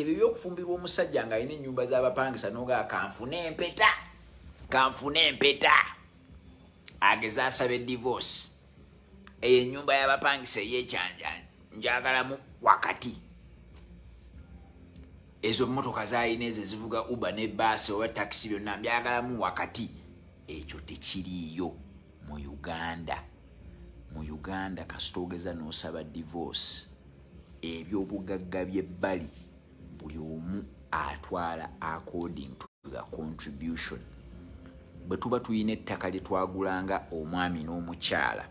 Ebyo by'okufumbirwa omusajja nga alina ennyumba z'abapangisa n'ogaa kanfune empeta ageza asaba divorce eyo ennyumba y'abapangisa ey'ekyanja njagalamu wakati ezo mmotoka z'alina ezo zivuga uber ne baasi oba takisi byonna mbyagalamu wakati ekyo tekiriiyo mu Uganda. Mu Uganda kasita ogeza n'osaba divorce ebyobugagga by'ebbali buli omu atwala according to the contribution. Bwe tuba tulina ettaka lye twagulanga omwami n'omukyala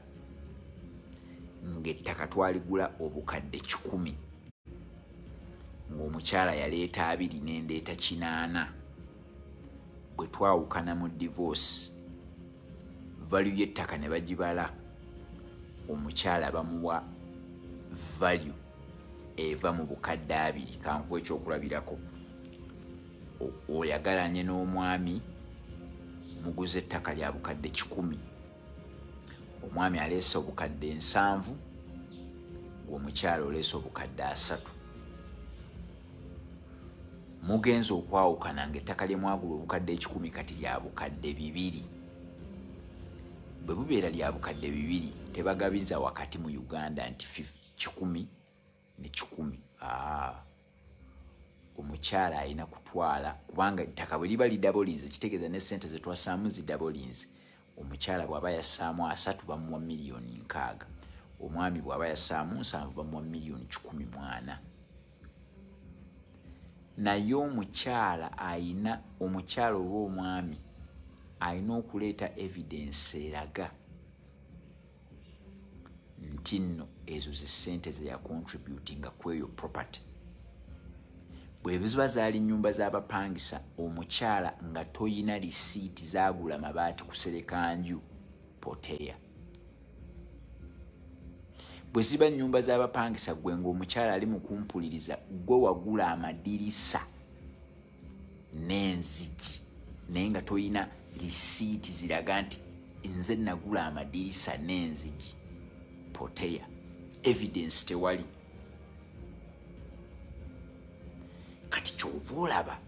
ng'ettaka twaligula obukadde 100 ng'omukyala yaleeta 2 n'endeeta 80, bwe twawukana mu divorce value y'ettaka ne bagibala, omukyala bamuwa value eva mu bukadde 2. Kankuwa ekyokulabirako, oyagalanye n'omwami muguze ettaka lya bukadde 100, omwami aleese obukadde 7, ng'omukyala oleese obukadde 3. Mugenza okwawukana ng'ettaka lye mwagula obukadde 100 kati lya bukadde 2. Bwe bubeera lya bukadde 2 tebagabiza wakati mu Uganda nti 10 ne 10. Omukyala alina kutwala, kubanga ettaka bwe liba lidabolinze kitegeeza ne ssente ze twasaamu zidabolinze. Omukyala bw'aba yassaamu 3 bamuwa miliyoni 60, omwami bw'aba yassaamu 7 bamuwa miliyoni 14. Naye omukyala oba omwami alina okuleeta evidence eraga nti nno ezo ze ssente ze yacontributinga ku eyo property. Bwe ziba zaali nnyumba z'abapangisa, omukyala nga toyina lisiiti zaagula mabaati kusereka nju, poteya. Bwe ziba nnyumba z'abapangisa gwe ng'omukyala ali mu kumpuliriza, gwe wagula amadirisa n'enzigi naye nga toyina lisiiti ziraga nti nze nagula amadirisa n'enzigi, poteya. Evidence tewali. Kati kyova olaba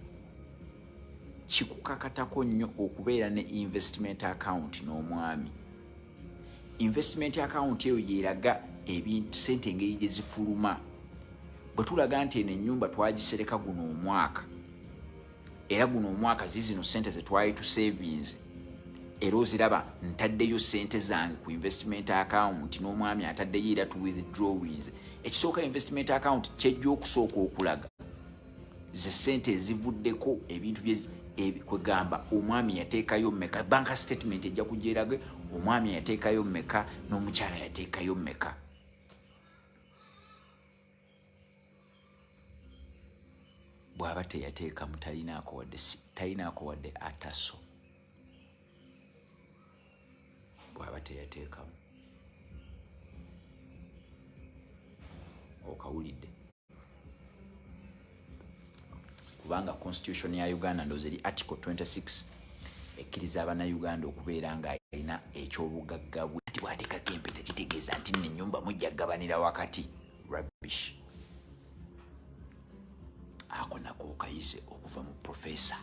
kikukakatako nnyo okubeera ne investment account n'omwami. Investment account eyo yeraga ebintu ssente engeri gye zifuluma. Bwe tulaga nti eno ennyumba twagisereka guno omwaka, era guno omwaka zizino ssente ze twali tu savings, era oziraba ntaddeyo ssente zange ku investment account n'omwami ataddeyo era tu withdrawings. Ekisooka investment account kyejja okusooka okulaga ze ssente ezivuddeko ebintu kwegamba omwami yateekayo mmeka, bank statement ejja kugyerage omwami yateekayo mmeka n'omukyala yateekayo mmeka. Bw'aba teyateekamu talinaako wadde ataso. Bw'aba teyateekamu. Okawulidde? Kubanga constitution ya Uganda ndoze eri article 26 ekkiriza Abannayuganda okubeera nga alina ekyobugagga bwe. Ati bw'ateekako empeta kitegeeza nti n'ennyumba mujja gabanira wakati. Rubbish. Ako nako okayize okuva mu professor.